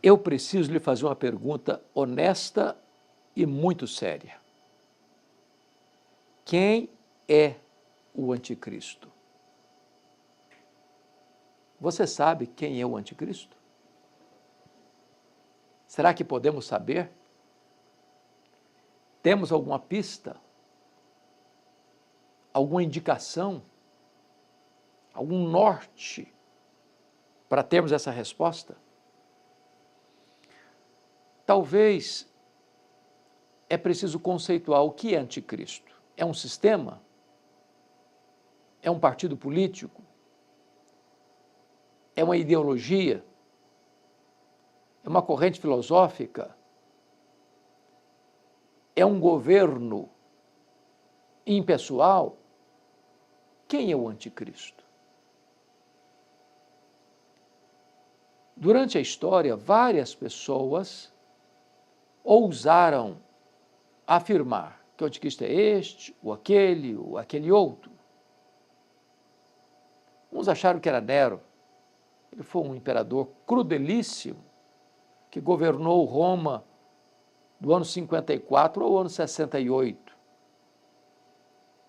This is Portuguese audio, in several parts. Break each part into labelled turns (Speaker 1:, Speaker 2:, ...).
Speaker 1: eu preciso lhe fazer uma pergunta honesta e muito séria. Quem é o anticristo? Você sabe quem é o anticristo? Será que podemos saber? Temos alguma pista? Alguma indicação? Algum norte para termos essa resposta? Talvez é preciso conceituar o que é anticristo. É um sistema? É um partido político? É uma ideologia? É uma corrente filosófica? É um governo impessoal? Quem é o anticristo? Durante a história, várias pessoas ousaram afirmar que o anticristo é este, ou aquele outro. Uns acharam que era Nero. Ele foi um imperador crudelíssimo, que governou Roma do ano 54 ao ano 68.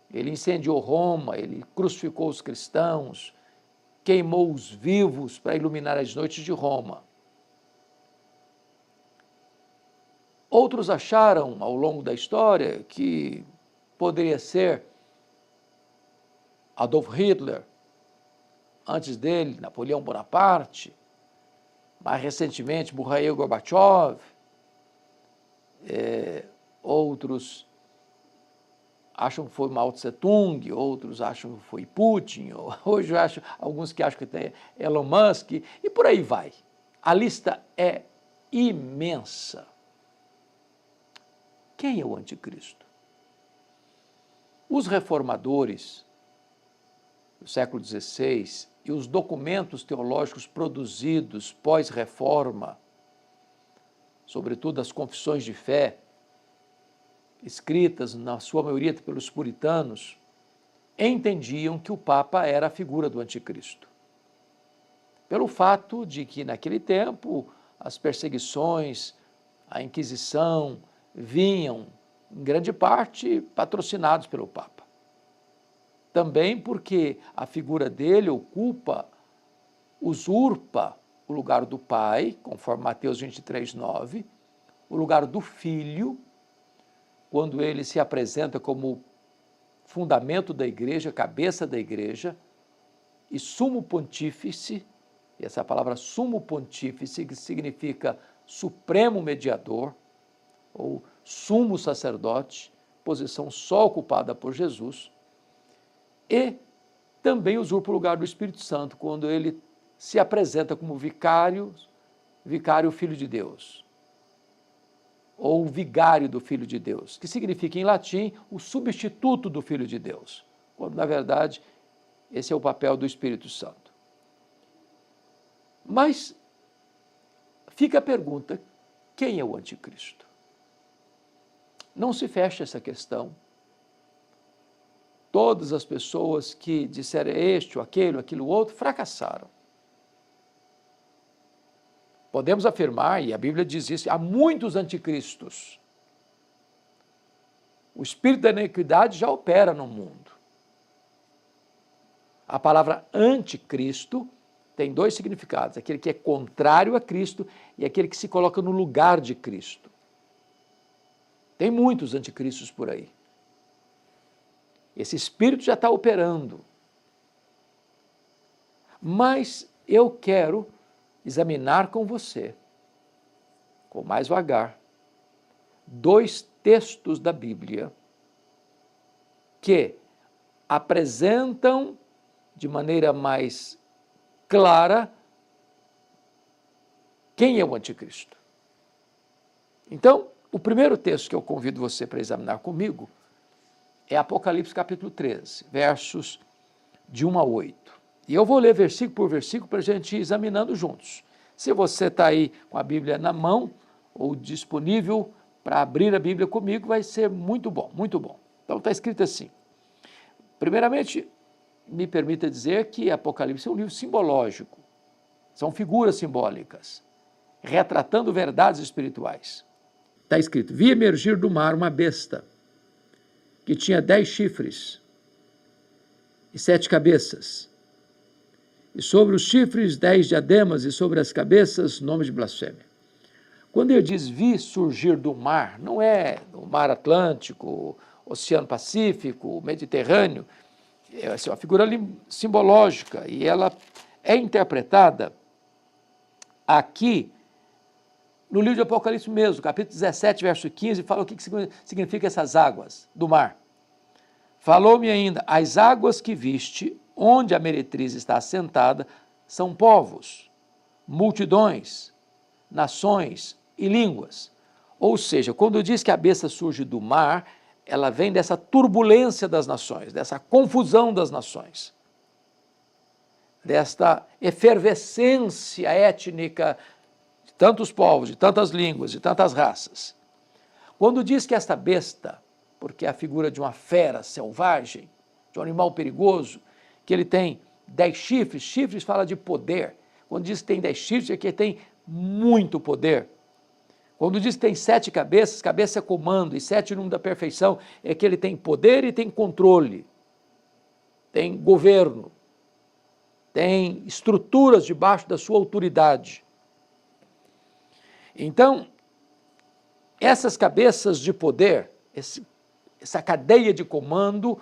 Speaker 1: Ele incendiou Roma, ele crucificou os cristãos, queimou os vivos para iluminar as noites de Roma. Outros acharam, ao longo da história, que poderia ser Adolf Hitler, antes dele, Napoleão Bonaparte, mais recentemente, Mikhail Gorbachev. Outros acham que foi Mao Tse-tung, outros acham que foi Putin, hoje eu acho, alguns que acham que tem Elon Musk, e por aí vai. A lista é imensa. Quem é o anticristo? Os reformadores do século XVI e os documentos teológicos produzidos pós-reforma, sobretudo as confissões de fé, escritas na sua maioria pelos puritanos, entendiam que o Papa era a figura do anticristo. Pelo fato de que, naquele tempo, as perseguições, a Inquisição, vinham, em grande parte, patrocinados pelo Papa. Também porque a figura dele usurpa o lugar do Pai, conforme Mateus 23:9, o lugar do Filho, quando ele se apresenta como fundamento da igreja, cabeça da igreja, e sumo pontífice, e essa palavra sumo pontífice, que significa supremo mediador, ou sumo sacerdote, posição só ocupada por Jesus, e também usurpa o lugar do Espírito Santo, quando ele se apresenta como vicário Filho de Deus, ou vigário do Filho de Deus, que significa em latim o substituto do Filho de Deus, quando na verdade esse é o papel do Espírito Santo. Mas fica a pergunta, quem é o anticristo? Não se fecha essa questão. Todas as pessoas que disseram este, ou aquilo outro, fracassaram. Podemos afirmar, e a Bíblia diz isso, há muitos anticristos. O espírito da iniquidade já opera no mundo. A palavra anticristo tem dois significados, aquele que é contrário a Cristo e aquele que se coloca no lugar de Cristo. Tem muitos anticristos por aí. Esse espírito já está operando. Mas eu quero examinar com você, com mais vagar, dois textos da Bíblia que apresentam de maneira mais clara quem é o anticristo. Então, o primeiro texto que eu convido você para examinar comigo é Apocalipse capítulo 13, versos de 1 a 8. E eu vou ler versículo por versículo para a gente ir examinando juntos. Se você está aí com a Bíblia na mão ou disponível para abrir a Bíblia comigo, vai ser muito bom, muito bom. Então está escrito assim. Primeiramente, me permita dizer que Apocalipse é um livro simbológico. São figuras simbólicas. retratando verdades espirituais. Está escrito: vi emergir do mar uma besta que tinha 10 chifres e 7 cabeças, e sobre os chifres 10 diademas, e sobre as cabeças nomes de blasfêmia. Quando ele diz vi surgir do mar, não é o mar Atlântico, Oceano Pacífico, Mediterrâneo, é uma figura simbológica, e ela é interpretada aqui no livro de Apocalipse mesmo, capítulo 17, verso 15, fala o que significa essas águas do mar. Falou-me ainda: as águas que viste, onde a meretriz está assentada, são povos, multidões, nações e línguas. Ou seja, quando diz que a besta surge do mar, ela vem dessa turbulência das nações, dessa confusão das nações, desta efervescência étnica de tantos povos, de tantas línguas, de tantas raças. Quando diz que esta besta, porque é a figura de uma fera selvagem, de um animal perigoso, que ele tem 10 chifres, chifres fala de poder. Quando diz que tem 10 chifres, é que tem muito poder. Quando diz que tem 7 cabeças, cabeça é comando, e 7 número da perfeição, é que ele tem poder e tem controle, tem governo, tem estruturas debaixo da sua autoridade. Então, essas cabeças de poder, essa cadeia de comando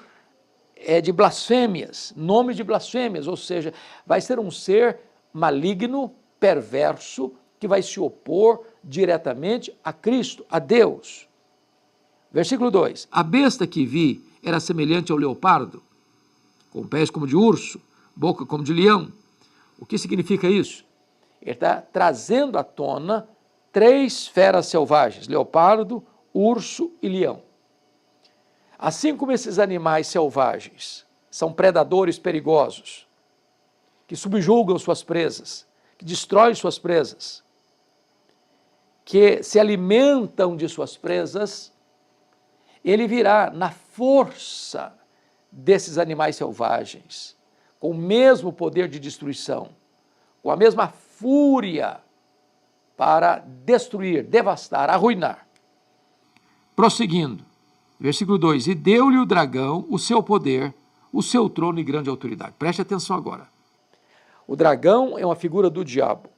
Speaker 1: é de blasfêmias, nome de blasfêmias, ou seja, vai ser um ser maligno, perverso, que vai se opor diretamente a Cristo, a Deus. Versículo 2: a besta que vi era semelhante ao leopardo, com pés como de urso, boca como de leão. O que significa isso? Ele está trazendo à tona 3 feras selvagens: leopardo, urso e leão. Assim como esses animais selvagens são predadores perigosos, que subjugam suas presas, que destroem suas presas, que se alimentam de suas presas, ele virá na força desses animais selvagens, com o mesmo poder de destruição, com a mesma fúria para destruir, devastar, arruinar. Prosseguindo, versículo 2: e deu-lhe o dragão o seu poder, o seu trono e grande autoridade. Preste atenção agora. O dragão é uma figura do diabo.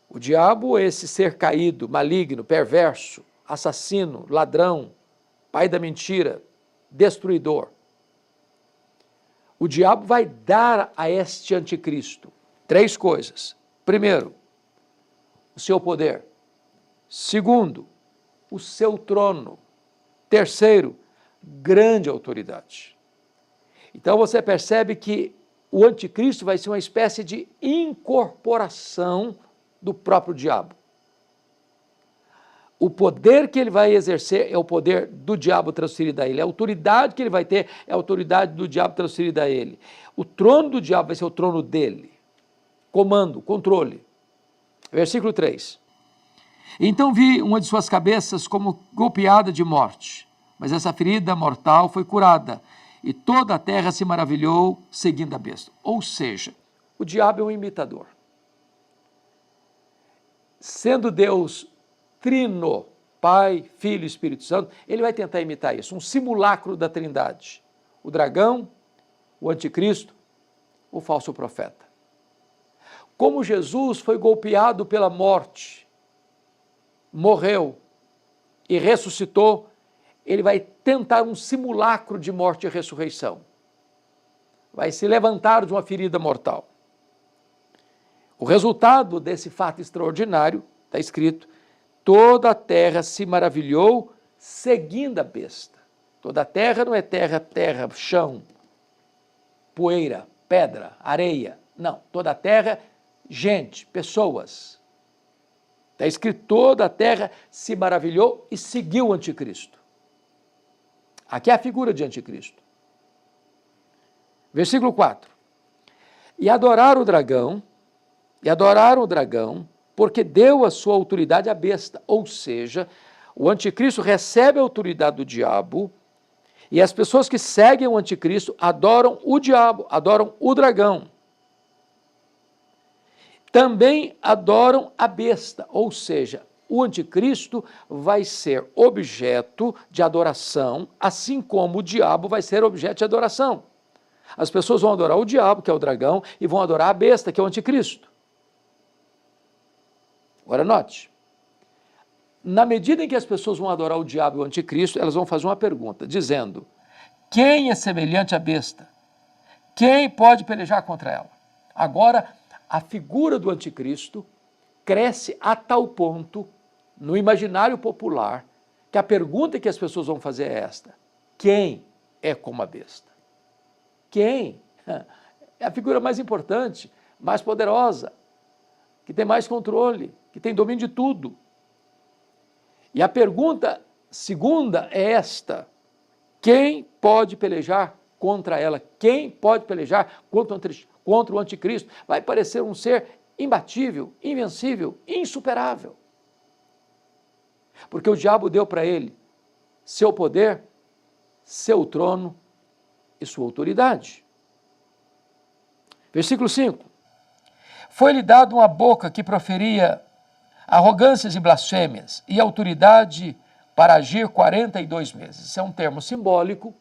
Speaker 1: O diabo é esse ser caído, maligno, perverso, assassino, ladrão, pai da mentira, destruidor. O diabo vai dar a este anticristo 3 coisas. Primeiro, o seu poder. Segundo, o seu trono. Terceiro, grande autoridade. Então você percebe que o anticristo vai ser uma espécie de incorporação do próprio diabo. O poder que ele vai exercer é o poder do diabo transferido a ele. A autoridade que ele vai ter é a autoridade do diabo transferida a ele. O trono do diabo vai ser o trono dele. Comando, controle. Versículo 3. Então vi uma de suas cabeças como golpeada de morte, mas essa ferida mortal foi curada, e toda a terra se maravilhou seguindo a besta. Ou seja, o diabo é um imitador. Sendo Deus trino, Pai, Filho e Espírito Santo, ele vai tentar imitar isso, um simulacro da Trindade. O dragão, o anticristo, o falso profeta. Como Jesus foi golpeado pela morte, morreu e ressuscitou, ele vai tentar um simulacro de morte e ressurreição. Vai se levantar de uma ferida mortal. O resultado desse fato extraordinário, está escrito, toda a terra se maravilhou seguindo a besta. Toda a terra não é terra, terra, chão, poeira, pedra, areia. Não, toda a terra, gente, pessoas. Está escrito, toda a terra se maravilhou e seguiu o anticristo. Aqui é a figura de anticristo. Versículo 4. E adoraram o dragão, porque deu a sua autoridade à besta. Ou seja, o anticristo recebe a autoridade do diabo, e as pessoas que seguem o anticristo adoram o diabo, adoram o dragão. também adoram a besta, ou seja, o anticristo vai ser objeto de adoração, assim como o diabo vai ser objeto de adoração. As pessoas vão adorar o diabo, que é o dragão, e vão adorar a besta, que é o anticristo. Agora note, na medida em que as pessoas vão adorar o diabo e o anticristo, elas vão fazer uma pergunta, dizendo: quem é semelhante à besta? Quem pode pelejar contra ela? Agora, a figura do anticristo cresce a tal ponto, no imaginário popular, que a pergunta que as pessoas vão fazer é esta: quem é como a besta? Quem? É a figura mais importante, mais poderosa, que tem mais controle, que tem domínio de tudo. E a pergunta segunda é esta: quem pode pelejar contra ela? Quem pode pelejar contra o anticristo? Vai parecer um ser imbatível, invencível, insuperável. Porque o diabo deu para ele seu poder, seu trono e sua autoridade. Versículo 5. Foi-lhe dado uma boca que proferia arrogâncias e blasfêmias, e autoridade para agir 42 meses. Isso é um termo simbólico,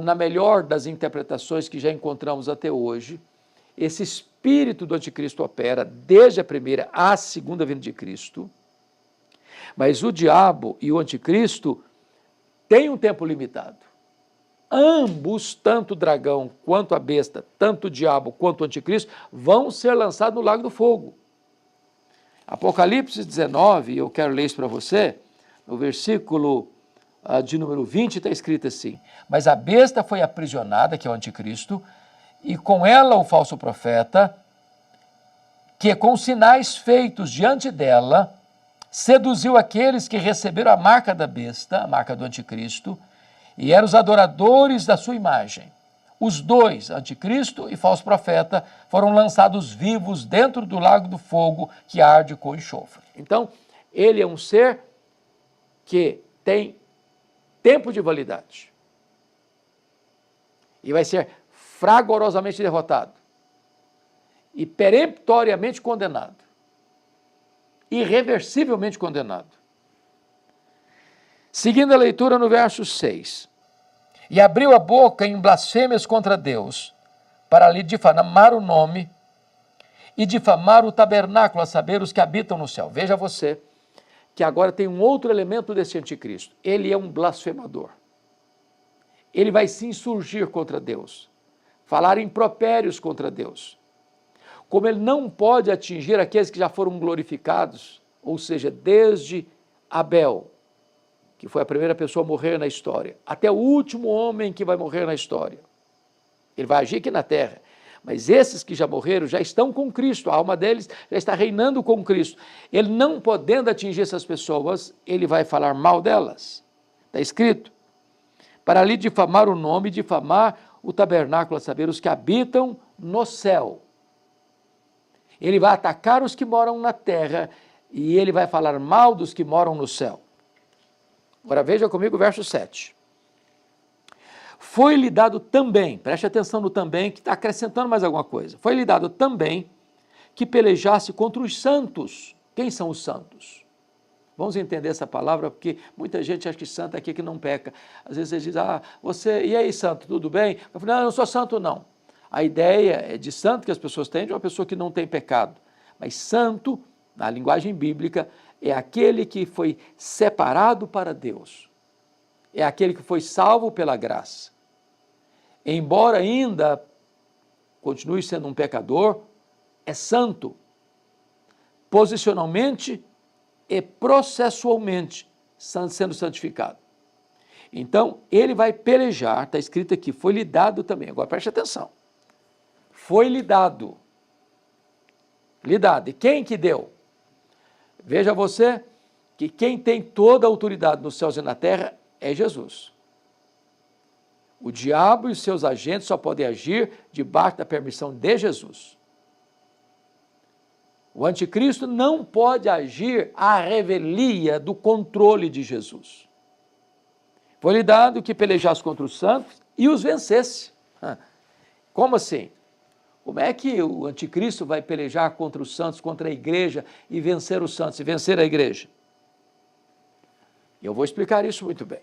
Speaker 1: na melhor das interpretações que já encontramos até hoje. Esse espírito do anticristo opera desde a primeira à segunda vinda de Cristo, mas o diabo e o anticristo têm um tempo limitado. Ambos, tanto o dragão quanto a besta, tanto o diabo quanto o anticristo, vão ser lançados no lago do fogo. Apocalipse 19, eu quero ler isso para você, no versículo de número 20 está escrito assim: mas a besta foi aprisionada, que é o anticristo, e com ela o falso profeta, que com sinais feitos diante dela, seduziu aqueles que receberam a marca da besta, a marca do anticristo, e eram os adoradores da sua imagem. Os dois, anticristo e falso profeta, foram lançados vivos dentro do lago do fogo que arde com enxofre. Então, ele é um ser que tem tempo de validade e vai ser fragorosamente derrotado e peremptoriamente condenado, irreversivelmente condenado. Seguindo a leitura no verso 6. E abriu a boca em blasfêmias contra Deus, para lhe difamar o nome e difamar o tabernáculo, a saber, os que habitam no céu. Veja você que agora tem um outro elemento desse anticristo. Ele é um blasfemador. Ele vai se insurgir contra Deus, falar impropérios contra Deus. Como ele não pode atingir aqueles que já foram glorificados, ou seja, desde Abel, que foi a primeira pessoa a morrer na história, até o último homem que vai morrer na história. Ele vai agir aqui na terra, mas esses que já morreram já estão com Cristo, a alma deles já está reinando com Cristo. Ele não podendo atingir essas pessoas, ele vai falar mal delas. Está escrito: para lhe difamar o nome, difamar o tabernáculo, a saber, os que habitam no céu. Ele vai atacar os que moram na terra e ele vai falar mal dos que moram no céu. Agora veja comigo o verso 7. Foi-lhe dado também, preste atenção no também, que está acrescentando mais alguma coisa. Foi-lhe dado também que pelejasse contra os santos. Quem são os santos? Vamos entender essa palavra, porque muita gente acha que santo é aqui que não peca. Às vezes você diz: você, e aí santo, tudo bem? Eu falo: não, eu não sou santo não. A ideia é de santo que as pessoas têm de uma pessoa que não tem pecado. Mas santo, na linguagem bíblica, é aquele que foi separado para Deus. É aquele que foi salvo pela graça. Embora ainda continue sendo um pecador, é santo. Posicionalmente e processualmente sendo santificado. Então, ele vai pelejar, está escrito aqui, foi-lhe dado também. Agora preste atenção. Foi-lhe dado. Lhe dado. E quem que deu? Veja você que quem tem toda a autoridade nos céus e na terra é Jesus. O diabo e os seus agentes só podem agir debaixo da permissão de Jesus. O anticristo não pode agir à revelia do controle de Jesus. Foi-lhe dado que pelejasse contra os santos e os vencesse. Como assim? Como é que o anticristo vai pelejar contra os santos, contra a igreja e vencer os santos e vencer a igreja? Eu vou explicar isso muito bem.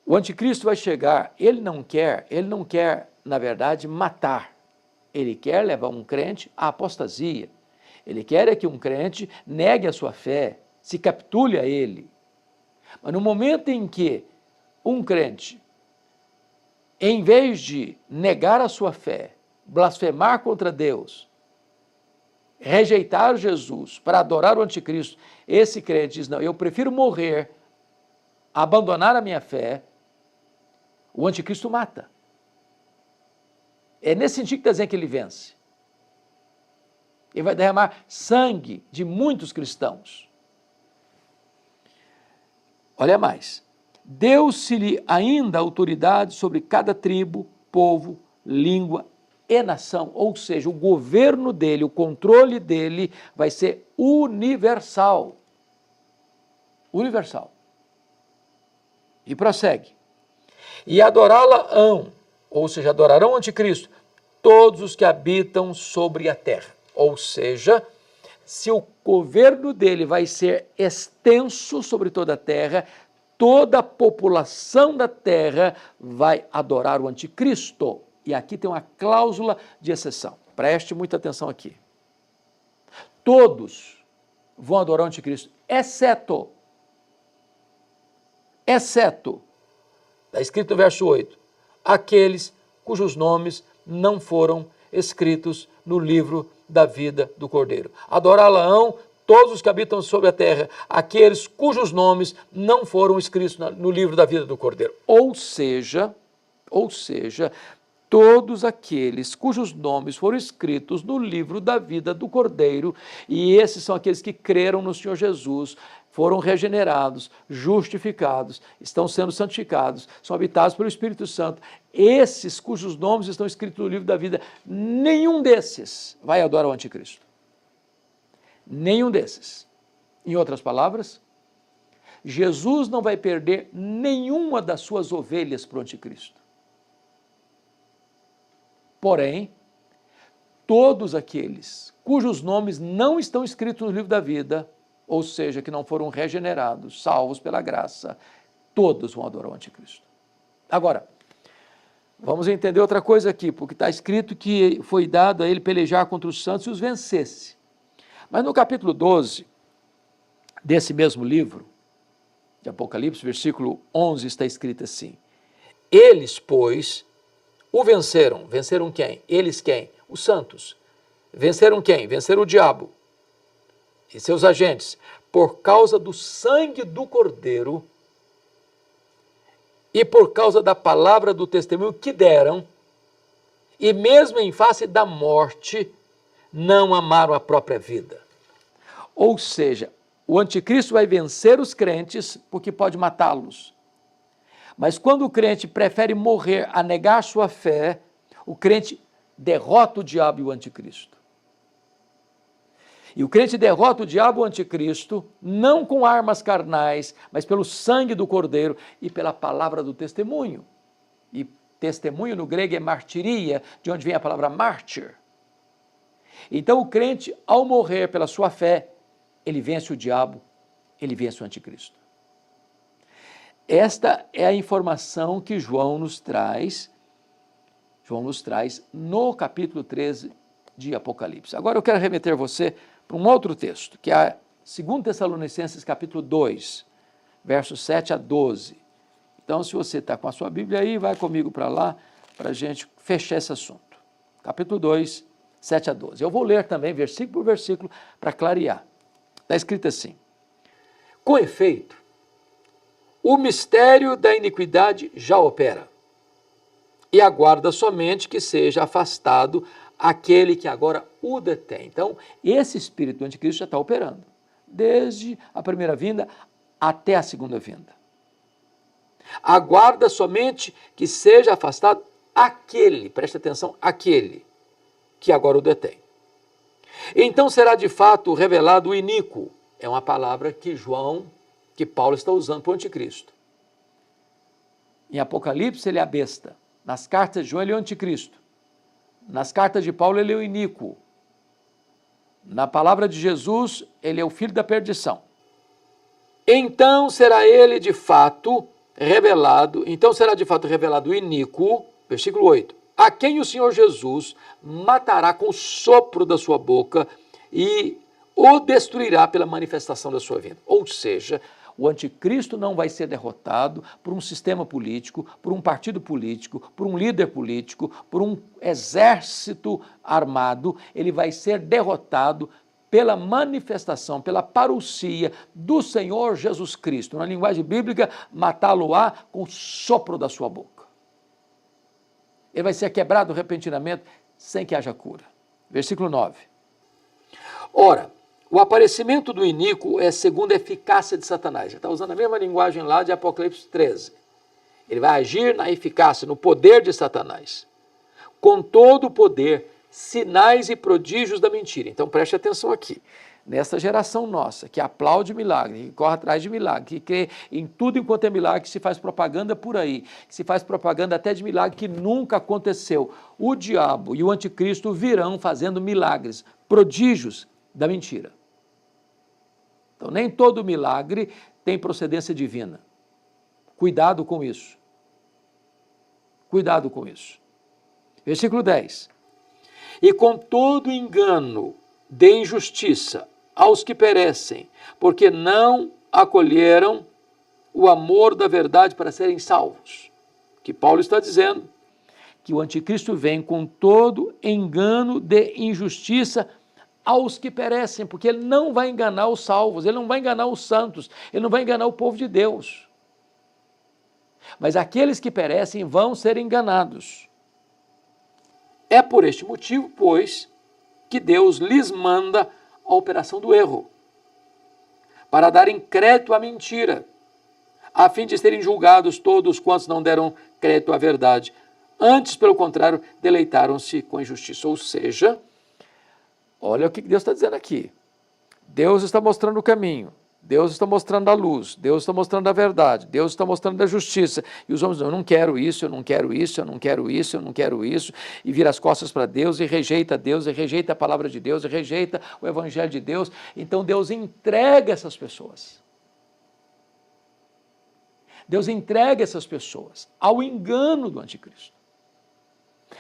Speaker 1: O anticristo vai chegar, ele não quer, na verdade, matar. Ele quer levar um crente à apostasia. Ele quer é que um crente negue a sua fé, se capitule a ele. Mas no momento em que um crente, em vez de negar a sua fé, blasfemar contra Deus, rejeitar Jesus para adorar o anticristo, esse crente diz, não, eu prefiro morrer, abandonar a minha fé, o anticristo mata. É nesse sentido que está dizendo que ele vence. Ele vai derramar sangue de muitos cristãos. Olha mais. Deu-se-lhe ainda autoridade sobre cada tribo, povo, língua e nação. Ou seja, o governo dele, o controle dele vai ser universal. Universal. E prossegue. E adorá-la-ão, ou seja, adorarão o anticristo, todos os que habitam sobre a terra. Ou seja, se o governo dele vai ser extenso sobre toda a terra, toda a população da terra vai adorar o anticristo. E aqui tem uma cláusula de exceção. Preste muita atenção aqui. Todos vão adorar o anticristo, exceto, está escrito no verso 8, aqueles cujos nomes não foram escritos no livro da vida do Cordeiro. Adorá-la-ão todos os que habitam sobre a terra, aqueles cujos nomes não foram escritos no livro da vida do Cordeiro. Ou seja, todos aqueles cujos nomes foram escritos no livro da vida do Cordeiro, e esses são aqueles que creram no Senhor Jesus, foram regenerados, justificados, estão sendo santificados, são habitados pelo Espírito Santo. Esses cujos nomes estão escritos no livro da vida, nenhum desses vai adorar o anticristo. Nenhum desses. Em outras palavras, Jesus não vai perder nenhuma das suas ovelhas para o anticristo. Porém, todos aqueles cujos nomes não estão escritos no livro da vida, ou seja, que não foram regenerados, salvos pela graça, todos vão adorar o anticristo. Agora, vamos entender outra coisa aqui, porque está escrito que foi dado a ele pelejar contra os santos e os vencesse. Mas no capítulo 12 desse mesmo livro, de Apocalipse, versículo 11, está escrito assim, eles, pois, o venceram. Venceram quem? Eles quem? Os santos. Venceram quem? Venceram o diabo e seus agentes, por causa do sangue do Cordeiro e por causa da palavra do testemunho que deram, e mesmo em face da morte, não amaram a própria vida. Ou seja, o anticristo vai vencer os crentes porque pode matá-los. Mas quando o crente prefere morrer a negar sua fé, o crente derrota o diabo e o anticristo. E o crente derrota o diabo e o anticristo, não com armas carnais, mas pelo sangue do Cordeiro e pela palavra do testemunho. E testemunho no grego é martiria, de onde vem a palavra mártir. Então o crente, ao morrer pela sua fé, ele vence o diabo, ele vence o anticristo. Esta é a informação que João nos traz no capítulo 13 de Apocalipse. Agora eu quero remeter você para um outro texto, que é 2 Tessalonicenses capítulo 2, versos 7 a 12. Então, se você está com a sua Bíblia aí, vai comigo para lá, para a gente fechar esse assunto. Capítulo 2, 7 a 12. Eu vou ler também, versículo por versículo, para clarear. Está escrito assim, com efeito, o mistério da iniquidade já opera, e aguarda somente que seja afastado aquele que agora o detém. Então, esse espírito do anticristo já está operando, desde a primeira vinda até a segunda vinda. Aguarda somente que seja afastado aquele, preste atenção, aquele que agora o detém. Então será de fato revelado o iníquo, é uma palavra que Paulo está usando para o anticristo. Em Apocalipse ele é a besta, nas cartas de João ele é o anticristo. Nas cartas de Paulo, ele é o iníquo. Na palavra de Jesus, ele é o filho da perdição. Então será de fato revelado o iníquo, versículo 8, a quem o Senhor Jesus matará com o sopro da sua boca e o destruirá pela manifestação da sua vinda. Ou seja, o anticristo não vai ser derrotado por um sistema político, por um partido político, por um líder político, por um exército armado. Ele vai ser derrotado pela manifestação, pela parousia do Senhor Jesus Cristo. Na linguagem bíblica, matá-lo-á com o sopro da sua boca. Ele vai ser quebrado repentinamente sem que haja cura. Versículo 9. Ora, o aparecimento do iníquo é segundo a eficácia de Satanás. Ele está usando a mesma linguagem lá de Apocalipse 13. Ele vai agir na eficácia, no poder de Satanás. Com todo o poder, sinais e prodígios da mentira. Então preste atenção aqui. Nessa geração nossa, que aplaude milagre, que corre atrás de milagre, que crê em tudo enquanto é milagre, que se faz propaganda por aí, que se faz propaganda até de milagre que nunca aconteceu. O diabo e o anticristo virão fazendo milagres, prodígios da mentira. Então nem todo milagre tem procedência divina. Cuidado com isso. Cuidado com isso. Versículo 10. E com todo engano de injustiça aos que perecem, porque não acolheram o amor da verdade para serem salvos. Que Paulo está dizendo que o anticristo vem com todo engano de injustiça aos que perecem, porque ele não vai enganar os salvos, ele não vai enganar os santos, ele não vai enganar o povo de Deus. Mas aqueles que perecem vão ser enganados. É por este motivo, pois, que Deus lhes manda a operação do erro, para darem crédito à mentira, a fim de serem julgados todos quantos não deram crédito à verdade. Antes, pelo contrário, deleitaram-se com a injustiça. Ou seja, olha o que Deus está dizendo aqui. Deus está mostrando o caminho. Deus está mostrando a luz, Deus está mostrando a verdade, Deus está mostrando a justiça. E os homens dizem, eu não quero isso, eu não quero isso, eu não quero isso, eu não quero isso. E vira as costas para Deus e rejeita Deus, e rejeita a palavra de Deus, e rejeita o evangelho de Deus. Então Deus entrega essas pessoas. Deus entrega essas pessoas ao engano do anticristo.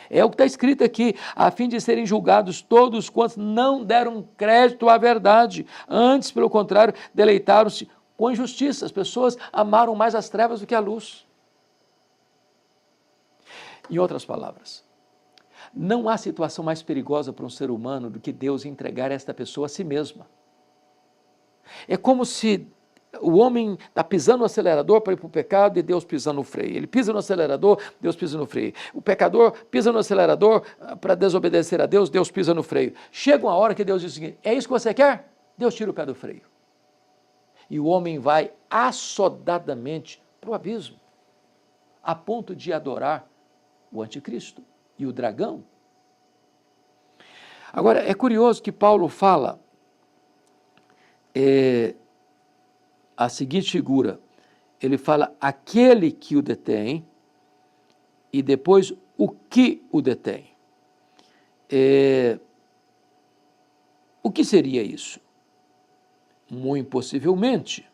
Speaker 1: É o que está escrito aqui, a fim de serem julgados todos quantos não deram crédito à verdade. Antes, pelo contrário, deleitaram-se com injustiça. As pessoas amaram mais as trevas do que a luz. Em outras palavras, não há situação mais perigosa para um ser humano do que Deus entregar esta pessoa a si mesma. É como se o homem está pisando no acelerador para ir para o pecado e Deus pisa no freio. Ele pisa no acelerador, Deus pisa no freio. O pecador pisa no acelerador para desobedecer a Deus, Deus pisa no freio. Chega uma hora que Deus diz o seguinte, é isso que você quer? Deus tira o pé do freio. E o homem vai assodadamente para o abismo, a ponto de adorar o anticristo e o dragão. Agora, é curioso que Paulo fala a seguinte figura, ele fala aquele que o detém e depois o que o detém. O que seria isso? Muito possivelmente,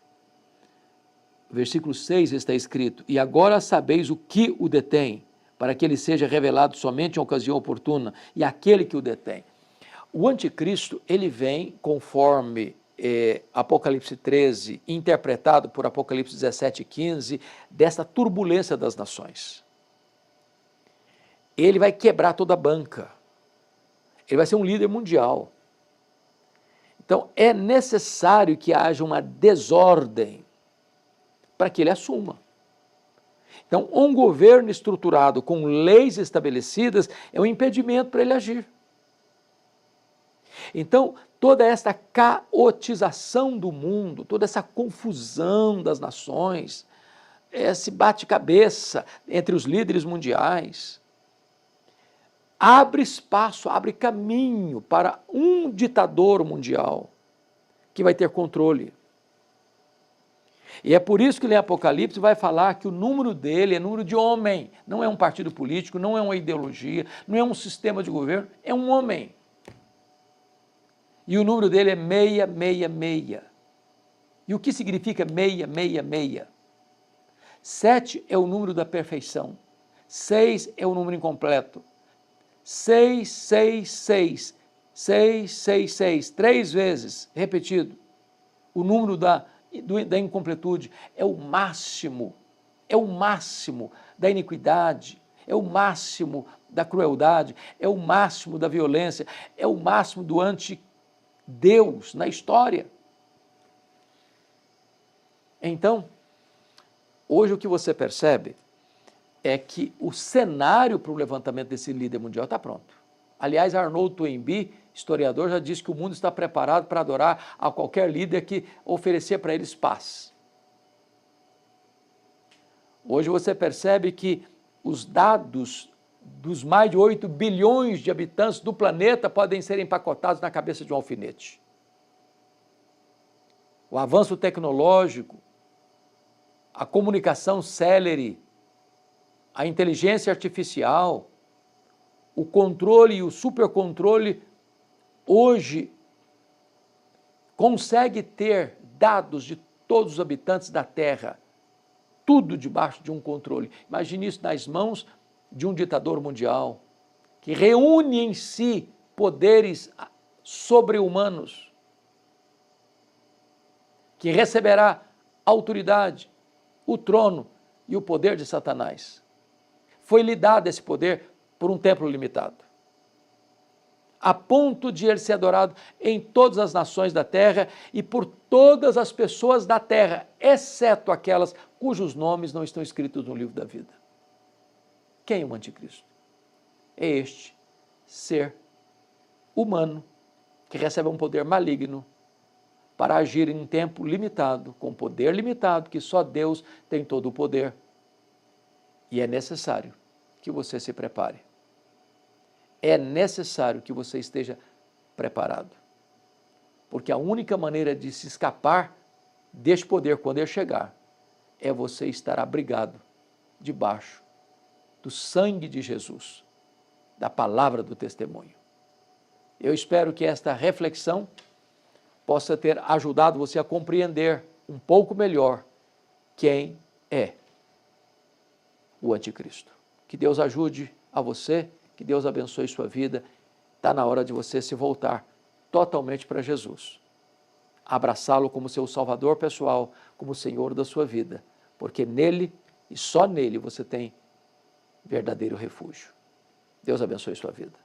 Speaker 1: versículo 6 está escrito, e agora sabeis o que o detém, para que ele seja revelado somente em ocasião oportuna, e aquele que o detém. O anticristo, ele vem conforme Apocalipse 13, interpretado por Apocalipse 17 e 15, dessa turbulência das nações. Ele vai quebrar toda a banca. Ele vai ser um líder mundial. Então, é necessário que haja uma desordem para que ele assuma. Então, um governo estruturado com leis estabelecidas é um impedimento para ele agir. Então, toda essa caotização do mundo, toda essa confusão das nações, esse bate-cabeça entre os líderes mundiais, abre espaço, abre caminho para um ditador mundial que vai ter controle. E é por isso que em Apocalipse vai falar que o número dele é número de homem, não é um partido político, não é uma ideologia, não é um sistema de governo, é um homem. E o número dele é 666. E o que significa 666? 7 é o número da perfeição, 6 é o número incompleto, 666, 666, 3 vezes repetido, o número da incompletude é o máximo da iniquidade, é o máximo da crueldade, é o máximo da violência, é o máximo do anti-Deus na história. Então, hoje o que você percebe é que o cenário para o levantamento desse líder mundial está pronto. Aliás, Arnold Toynbee, historiador, já disse que o mundo está preparado para adorar a qualquer líder que oferecer para eles paz. Hoje você percebe que os dados dos mais de 8 bilhões de habitantes do planeta podem ser empacotados na cabeça de um alfinete. O avanço tecnológico, a comunicação célere, a inteligência artificial, o controle e o supercontrole, hoje consegue ter dados de todos os habitantes da Terra, tudo debaixo de um controle. Imagine isso nas mãos de um ditador mundial, que reúne em si poderes sobre-humanos, que receberá autoridade, o trono e o poder de Satanás. Foi-lhe dado esse poder por um tempo limitado, a ponto de ele ser adorado em todas as nações da terra e por todas as pessoas da terra, exceto aquelas cujos nomes não estão escritos no livro da vida. Quem é o anticristo? É este ser humano que recebe um poder maligno para agir em um tempo limitado, com poder limitado, que só Deus tem todo o poder. E é necessário que você se prepare. É necessário que você esteja preparado. Porque a única maneira de se escapar deste poder quando ele chegar é você estar abrigado debaixo do sangue de Jesus, da palavra do testemunho. Eu espero que esta reflexão possa ter ajudado você a compreender um pouco melhor quem é o anticristo. Que Deus ajude a você, que Deus abençoe sua vida. Está na hora de você se voltar totalmente para Jesus. Abraçá-lo como seu salvador pessoal, como Senhor da sua vida, porque nele e só nele você tem verdadeiro refúgio. Deus abençoe sua vida.